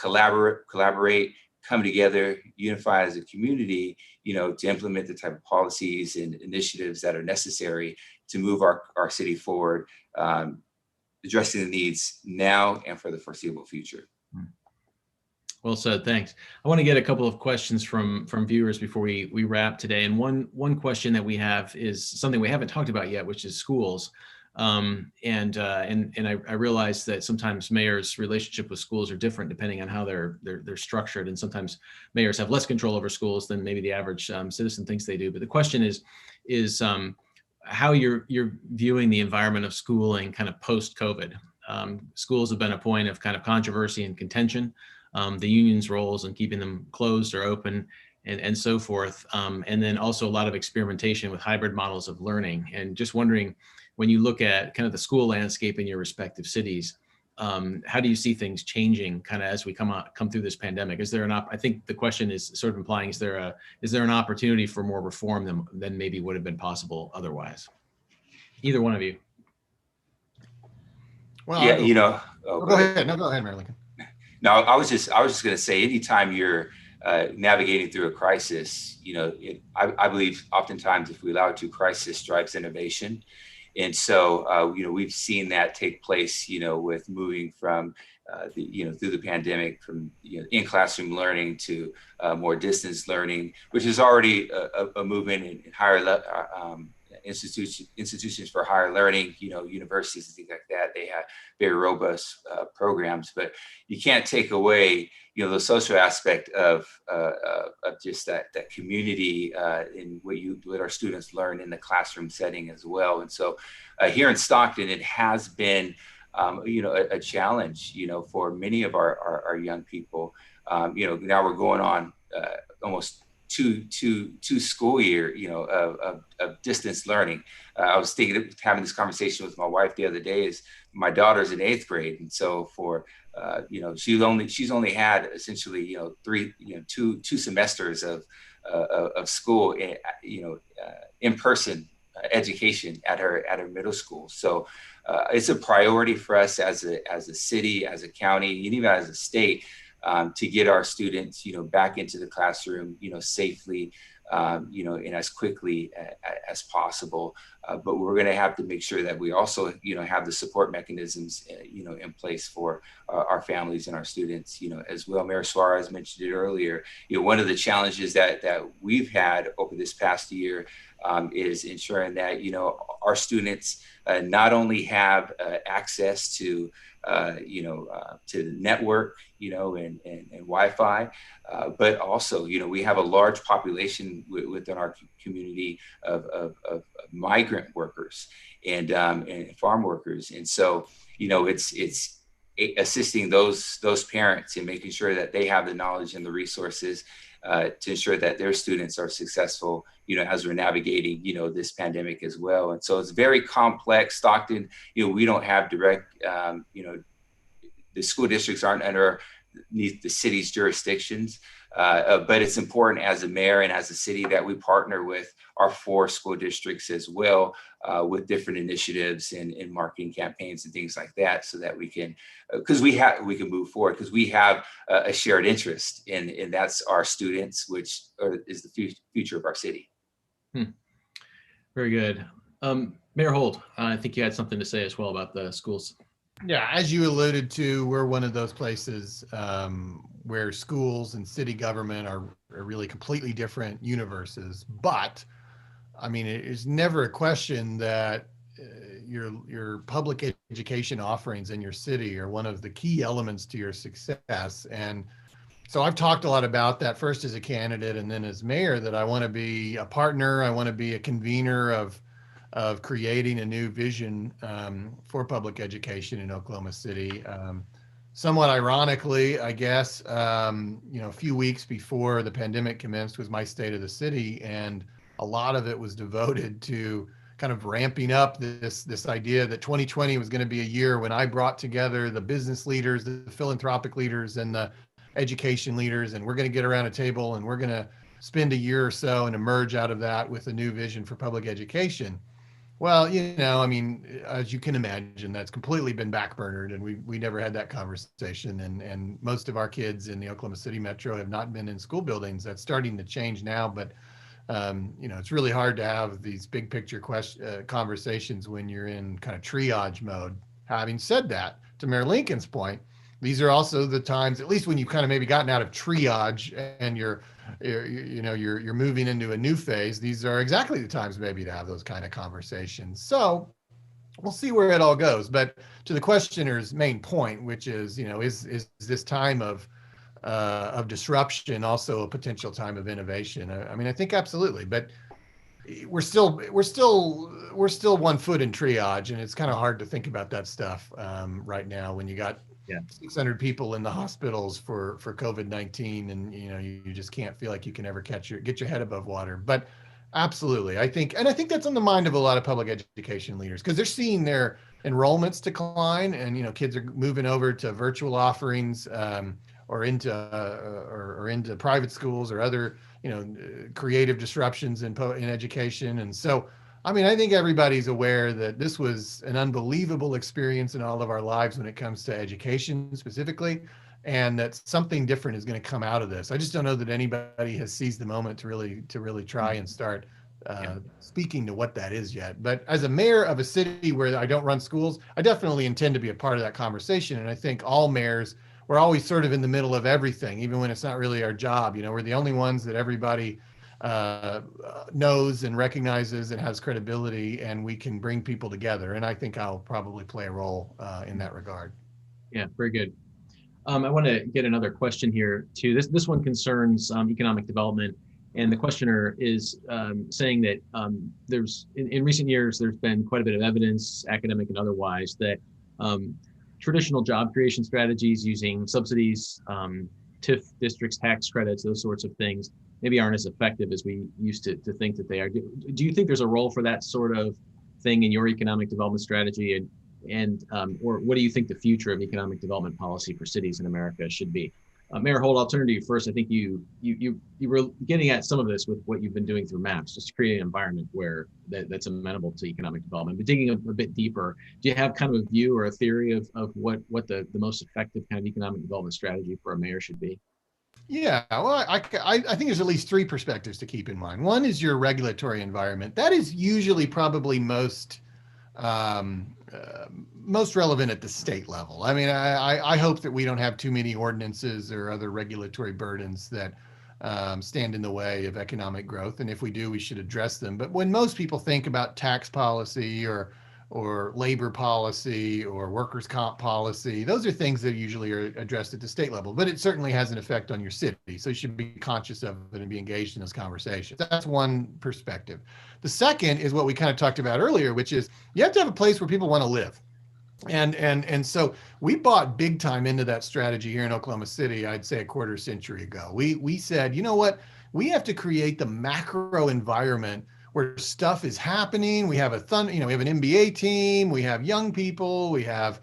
collaborate, come together, unify as a community, to implement the type of policies and initiatives that are necessary to move our city forward, addressing the needs now and for the foreseeable future. Well said. Thanks. I want to get a couple of questions from viewers before we wrap today. And one question that we have is something we haven't talked about yet, which is schools. And I realize that sometimes mayors' relationship with schools are different depending on how they're structured, and sometimes mayors have less control over schools than maybe the average citizen thinks they do. But the question is how you're viewing the environment of schooling kind of post-COVID. Schools have been a point of kind of controversy and contention. The union's roles in keeping them closed or open, and so forth. And then also a lot of experimentation with hybrid models of learning. And just wondering, when you look at kind of the school landscape in your respective cities, how do you see things changing kind of as we come through this pandemic? Is there I think the question is sort of implying, is there an opportunity for more reform than maybe would have been possible otherwise? Either one of you. Well, yeah, go ahead. No, go ahead, Mayor Lincoln. No, I was just going to say, anytime you're navigating through a crisis, I believe oftentimes if we allow it to, crisis drives innovation. And so, we've seen that take place, with moving from, through the pandemic, from in classroom learning to more distance learning, which is already a movement in higher institutions for higher learning, universities and things like that. They have very robust programs, but you can't take away, the social aspect of just that community in what our students learn in the classroom setting as well. And so here in Stockton, it has been, a challenge, for many of our young people. Now we're going on almost two school year, of distance learning. I was having this conversation with my wife the other day. Is my daughter's in 8th grade, and so for she's only had essentially two semesters of school, in person education at her middle school. So it's a priority for us as a city, as a county, and even as a state, to get our students, back into the classroom, safely, and as quickly as possible. But we're going to have to make sure that we also, have the support mechanisms, in place for our families and our students, as well. Mayor Suarez mentioned it earlier. One of the challenges that we've had over this past year is ensuring that, our students not only have access to to the network, and Wi-Fi, but also, we have a large population within our community of migrant workers and farm workers. And so, it's assisting those parents and making sure that they have the knowledge and the resources to ensure that their students are successful, as we're navigating, this pandemic as well. And so it's very complex. Stockton, we don't have direct, the school districts aren't underneath the city's jurisdictions, but it's important as a mayor and as a city that we partner with our 4 school districts as well, with different initiatives and marketing campaigns and things like that, so that we can, we can move forward, because we have a shared interest and that's our students, which is the future of our city. Very good. Mayor Holt, I think you had something to say as well about the schools. Yeah, as you alluded to, we're one of those places where schools and city government are really completely different universes. But I mean, it is never a question that your public education offerings in your city are one of the key elements to your success. And so I've talked a lot about that, first as a candidate and then as mayor, that I want to be a partner. I want to be a convener of creating a new vision for public education in Oklahoma City. Somewhat ironically, I guess, a few weeks before the pandemic commenced was my State of the City, and a lot of it was devoted to kind of ramping up this idea that 2020 was going to be a year when I brought together the business leaders, the philanthropic leaders, and the education leaders, and we're going to get around a table and we're going to spend a year or so and emerge out of that with a new vision for public education. Well, I mean, as you can imagine, that's completely been backburnered, and we never had that conversation. And most of our kids in the Oklahoma City metro have not been in school buildings. That's starting to change now, but it's really hard to have these big picture conversations when you're in kind of triage mode. Having said that, to Mayor Lincoln's point, these are also the times, at least when you've kind of maybe gotten out of triage and you're moving into a new phase, these are exactly the times maybe to have those kind of conversations. So we'll see where it all goes. But to the questioner's main point, which is, is this time of disruption also a potential time of innovation? I mean, I think absolutely, but we're still 1 foot in triage, and it's kind of hard to think about that stuff right now when you got 600 people in the hospitals for COVID-19, and you just can't feel like you can ever get your head above water. But absolutely, I think that's on the mind of a lot of public education leaders, because they're seeing their enrollments decline, and kids are moving over to virtual offerings, or into private schools or other creative disruptions in education. And so, I mean, I think everybody's aware that this was an unbelievable experience in all of our lives when it comes to education specifically, and that something different is going to come out of this. I just don't know that anybody has seized the moment to really try and start speaking to what that is yet. But as a mayor of a city where I don't run schools, I definitely intend to be a part of that conversation. And I think all mayors, we're always sort of in the middle of everything, even when it's not really our job. We're the only ones that everybody knows and recognizes and has credibility, and we can bring people together. And I think I'll probably play a role in that regard. Yeah, very good. I want to get another question here too. This one concerns economic development, and the questioner is saying that there's in recent years there's been quite a bit of evidence, academic and otherwise, that traditional job creation strategies using subsidies, TIF districts, tax credits, those sorts of things, maybe aren't as effective as we used to think that they are. Do you think there's a role for that sort of thing in your economic development strategy, or what do you think the future of economic development policy for cities in America should be? Mayor Holt, I'll turn to you first. I think you were getting at some of this with what you've been doing through MAPS, just to create an environment where that's amenable to economic development. But digging a bit deeper, do you have kind of a view or a theory of what the most effective kind of economic development strategy for a mayor should be? Yeah, well, I think there's at least three perspectives to keep in mind. One is your regulatory environment. That is usually probably most relevant at the state level. I mean, I hope that we don't have too many ordinances or other regulatory burdens that stand in the way of economic growth. And if we do, we should address them. But when most people think about tax policy or labor policy or workers' comp policy, those are things that usually are addressed at the state level, but it certainly has an effect on your city. So you should be conscious of it and be engaged in those conversations. That's one perspective. The second is what we kind of talked about earlier, which is you have to have a place where people want to live. And so we bought big time into that strategy here in Oklahoma City, I'd say a quarter century ago. We said, you know what, we have to create the macro environment where stuff is happening. We have we have an NBA team, we have young people, we have,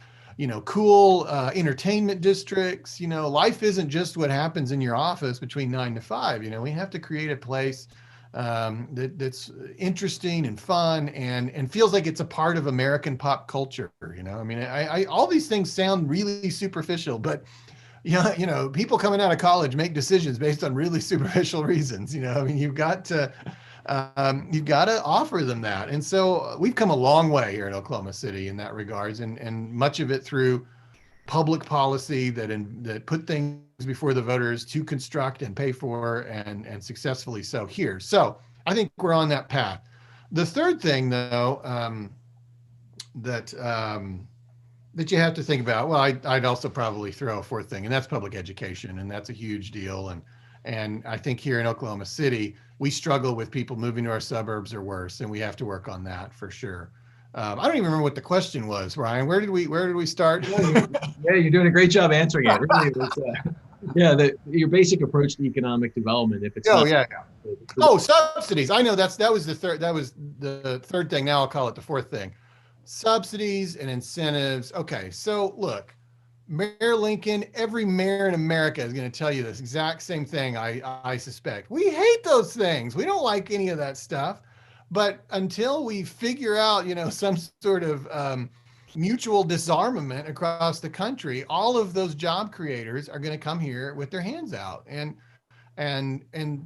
cool entertainment districts. Life isn't just what happens in your office between 9 to 5. We have to create a place that's interesting and fun and feels like it's a part of American pop culture. I mean, I all these things sound really superficial, but people coming out of college make decisions based on really superficial reasons. I mean, you've got to offer them that. And so we've come a long way here in Oklahoma City in that regards, and much of it through public policy that put things before the voters to construct and pay for and successfully so here. So I think we're on that path. The third thing, though, that you have to think about, well, I'd also probably throw a fourth thing, and that's public education, and that's a huge deal. And I think here in Oklahoma City, we struggle with people moving to our suburbs or worse, and we have to work on that for sure. I don't even remember what the question was, Ryan. Where did we start? Yeah, you're doing a great job answering it. Really, it was, your basic approach to economic development. If it's subsidies. I know that was the third. That was the third thing. Now I'll call it the fourth thing. Subsidies and incentives. Okay, so look, Mayor Lincoln, every mayor in America is going to tell you this exact same thing. I suspect we hate those things. We don't like any of that stuff. But until we figure out, some sort of mutual disarmament across the country, all of those job creators are going to come here with their hands out, and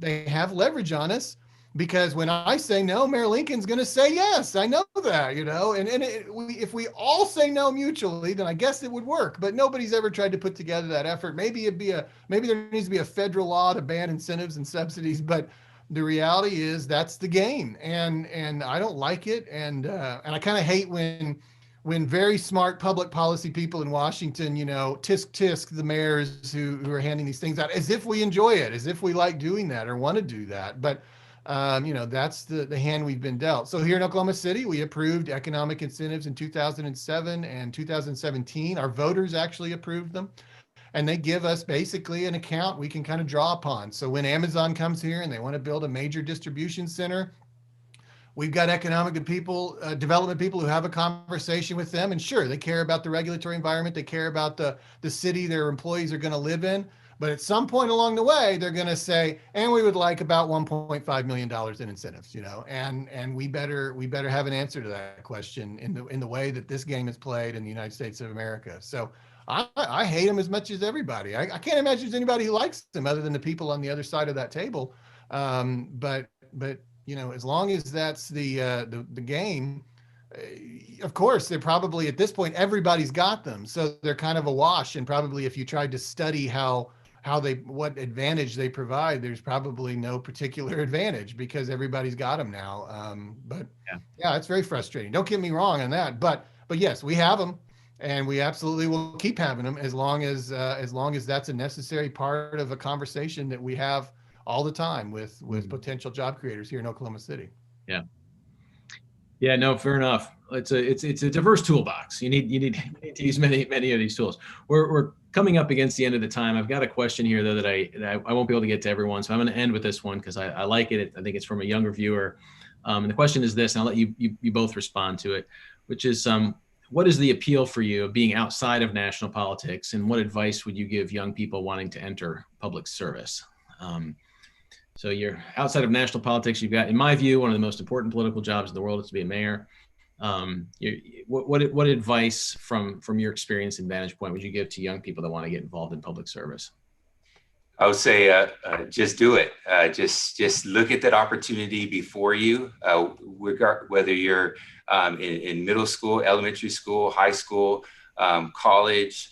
they have leverage on us, because when I say no, Mayor Lincoln's going to say yes. I know that, if we all say no mutually, then I guess it would work. But nobody's ever tried to put together that effort. Maybe there needs to be a federal law to ban incentives and subsidies, but the reality is that's the game, and I don't like it, and I kind of hate when very smart public policy people in Washington, tisk the mayors who are handing these things out as if we enjoy it, as if we like doing that or want to do that. But that's the hand we've been dealt. So here in Oklahoma City, we approved economic incentives in 2007 and 2017. Our voters actually approved them. And they give us basically an account we can kind of draw upon. So when Amazon comes here and they want to build a major distribution center, We've got economic people, development people who have a conversation with them, and sure, they care about the regulatory environment, they care about the city their employees are going to live in. But at some point along the way, they're going to say, and we would like about $1.5 million in incentives, and we better have an answer to that question in the way that this game is played in the United States of America. So I hate them as much as everybody. I can't imagine there's anybody who likes them other than the people on the other side of that table. But as long as that's the game, of course, they're probably at this point, everybody's got them. So they're kind of a wash. And probably if you tried to study what advantage they provide, there's probably no particular advantage because everybody's got them now. But yeah, it's very frustrating. Don't get me wrong on that. But yes, we have them. And we absolutely will keep having them as long as that's a necessary part of a conversation that we have all the time with potential job creators here in Oklahoma City. Yeah, no, fair enough. It's a diverse toolbox. You need to use many of these tools. We're coming up against the end of the time. I've got a question here though that I won't be able to get to everyone, so I'm going to end with this one because I like it. I think it's from a younger viewer, and the question is this, and I'll let you both respond to it, which is what is the appeal for you of being outside of national politics, and what advice would you give young people wanting to enter public service? So you're outside of national politics. You've got, in my view, one of the most important political jobs in the world is to be a mayor. What advice from your experience and vantage point would you give to young people that want to get involved in public service? I would say just do it. Just look at that opportunity before you, whether you're in middle school, elementary school, high school, college,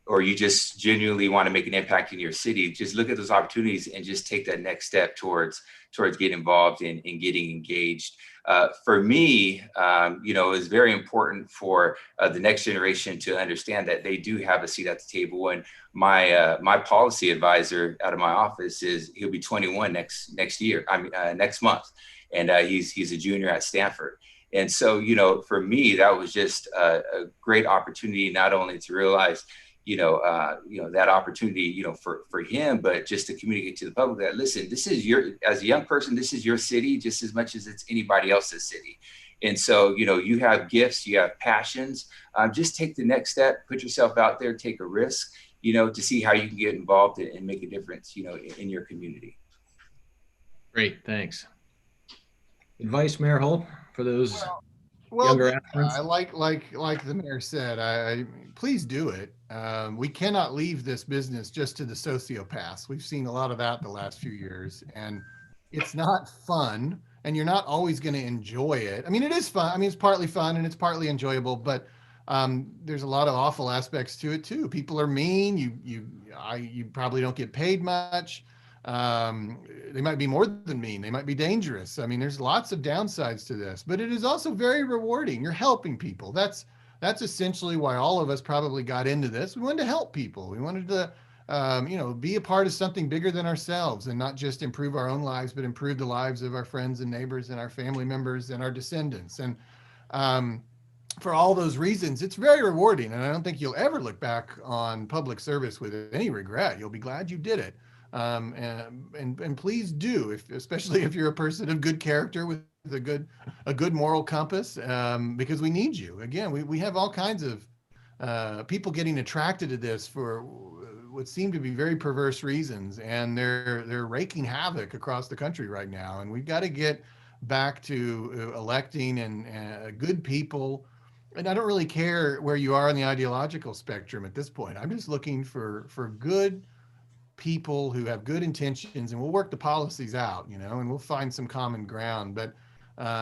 or you just genuinely want to make an impact in your city. Just look at those opportunities and just take that next step towards getting involved and getting engaged. For me, it's very important for the next generation to understand that they do have a seat at the table. And my policy advisor out of my office he'll be 21 next year. Next month, and he's a junior at Stanford. And so, for me, that was just a great opportunity, not only to realize that opportunity, for him, but just to communicate to the public that, listen, this is as a young person, this is your city just as much as it's anybody else's city. And so, you have gifts, you have passions, just take the next step, put yourself out there, take a risk, to see how you can get involved and make a difference, in your community. Great. Thanks. Advice, Mayor Holt, for those younger aspirants? I like the mayor said, please do it. We cannot leave this business just to the sociopaths. We've seen a lot of that the last few years, and it's not fun, and you're not always going to enjoy it. I mean, it is fun. I mean, it's partly fun and it's partly enjoyable, but there's a lot of awful aspects to it too. People are mean. You probably don't get paid much. They might be more than mean. They might be dangerous. I mean, there's lots of downsides to this, but it is also very rewarding. You're helping people. That's essentially why all of us probably got into this. We wanted to help people. We wanted to, be a part of something bigger than ourselves and not just improve our own lives, but improve the lives of our friends and neighbors and our family members and our descendants. And for all those reasons, it's very rewarding. And I don't think you'll ever look back on public service with any regret. You'll be glad you did it. And please do, especially if you're a person of good character with a good moral compass, because we need you. Again, we have all kinds of people getting attracted to this for what seem to be very perverse reasons, and they're wreaking havoc across the country right now. And we've got to get back to electing and good people. And I don't really care where you are on the ideological spectrum at this point. I'm just looking for good people who have good intentions, and we'll work the policies out, and we'll find some common ground. But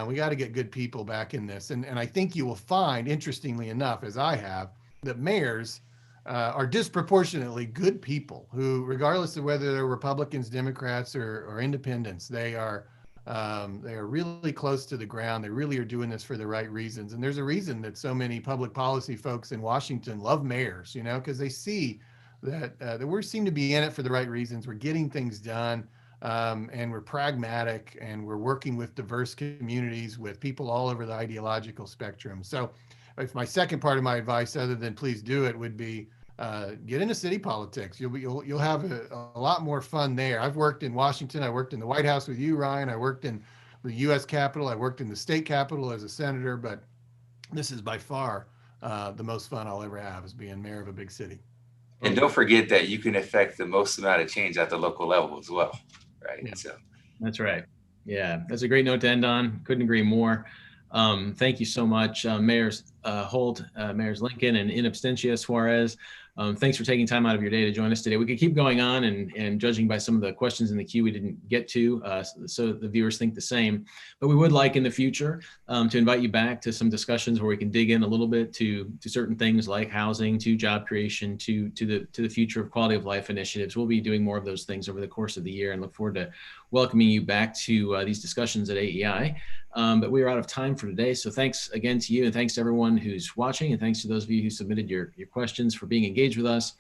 we got to get good people back in this. And I think you will find, interestingly enough, as I have, that mayors are disproportionately good people who, regardless of whether they're Republicans, Democrats, or independents, they are really close to the ground. They really are doing this for the right reasons. And there's a reason that so many public policy folks in Washington love mayors, because they see that we seem to be in it for the right reasons. We're getting things done, and we're pragmatic, and we're working with diverse communities, with people all over the ideological spectrum. So if my second part of my advice, other than please do it, would be get into city politics. You'll have a lot more fun there. I've worked in Washington. I worked in the White House with you, Ryan. I worked in the U.S. Capitol. I worked in the state capitol as a senator, but this is by far the most fun I'll ever have, is being mayor of a big city. And don't forget that you can affect the most amount of change at the local level as well, right? Yeah. So That's right. Yeah, that's a great note to end on. Couldn't agree more. Thank you so much, Mayors Holt, Mayors Lincoln, and in absentia Suarez. Thanks for taking time out of your day to join us today. We could keep going on, and judging by some of the questions in the queue we didn't get to, so the viewers think the same. But we would like in the future to invite you back to some discussions where we can dig in a little bit to certain things like housing, to job creation, to the future of quality of life initiatives. We'll be doing more of those things over the course of the year, and look forward to welcoming you back to these discussions at AEI. But we are out of time for today. So thanks again to you, and thanks to everyone who's watching, and thanks to those of you who submitted your questions, for being engaged with us.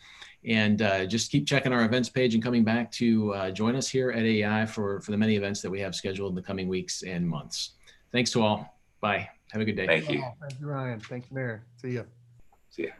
And just keep checking our events page and coming back to join us here at AEI for the many events that we have scheduled in the coming weeks and months. Thanks to all. Bye. Have a good day. thank you. Thank you, Ryan. Thank you, Mayor. See you. See ya.